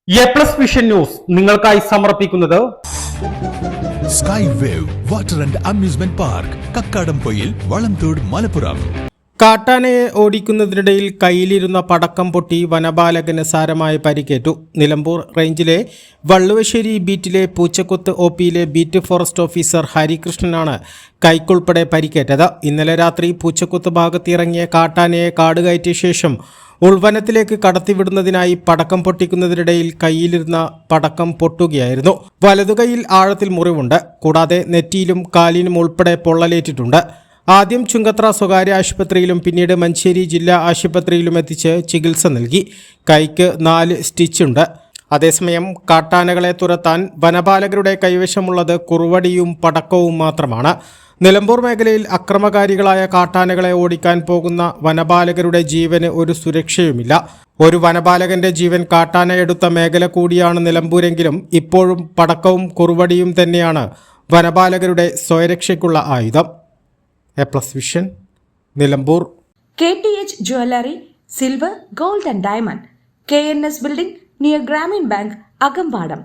A+ vision news നിങ്ങൾക്കായി സമർപ്പിക്കുന്നത് sky wave water and amusement park Kakkadampoyil Valamthode Malappuram. കാട്ടാനയെ ഓടിക്കുന്നതിനിടയിൽ കയ്യിലിരുന്ന പടക്കം പൊട്ടി വനപാലകന് സാരമായ പരിക്കേറ്റു. നിലമ്പൂർ റേഞ്ചിലെ വള്ളുവശ്ശേരി ബീറ്റിലെ പൂച്ചക്കുത്ത് OPയിലെ ബീറ്റ് ഫോറസ്റ്റ് ഓഫീസർ ഹരികൃഷ്ണനാണ് കൈക്കുൾപ്പെടെ പരിക്കേറ്റത്. ഇന്നലെ രാത്രി പൂച്ചക്കുത്ത് ഭാഗത്തിറങ്ങിയ കാട്ടാനയെ കാടുകയറ്റിയ ശേഷം ഉൾവനത്തിലേക്ക് കടത്തിവിടുന്നതിനായി പടക്കം പൊട്ടിക്കുന്നതിനിടയിൽ കയ്യിലിരുന്ന പടക്കം പൊട്ടുകയായിരുന്നു. വലതുകൈയിൽ ആഴത്തിൽ മുറിവുണ്ട്. കൂടാതെ നെറ്റിയിലും കാലിനും ഉൾപ്പെടെ പൊള്ളലേറ്റിട്ടുണ്ട്. ആദ്യം ചുങ്കത്ര സ്വകാര്യ ആശുപത്രിയിലും പിന്നീട് മഞ്ചേരി ജില്ലാ ആശുപത്രിയിലും എത്തിച്ച് ചികിത്സ നൽകി. കൈക്ക് 4 സ്റ്റിച്ചുണ്ട്. അതേസമയം കാട്ടാനകളെ തുരത്താൻ വനപാലകരുടെ കൈവശമുള്ളത് കുറുവടിയും പടക്കവും മാത്രമാണ്. നിലമ്പൂർ മേഖലയിൽ അക്രമകാരികളായ കാട്ടാനകളെ ഓടിക്കാൻ പോകുന്ന വനപാലകരുടെ ജീവന് ഒരു സുരക്ഷയുമില്ല. ഒരു വനപാലകന്റെ ജീവൻ കാട്ടാന എടുത്ത മേഖല കൂടിയാണ് നിലമ്പൂരെങ്കിലും ഇപ്പോഴും പടക്കവും കുറുവടിയും തന്നെയാണ് വനപാലകരുടെ സ്വയരക്ഷയ്ക്കുള്ള ആയുധം. A+ vision Nilambur. KTH Jewelry, Silver, Gold and Diamond, KNS Building near Grameen Bank, Agambadam.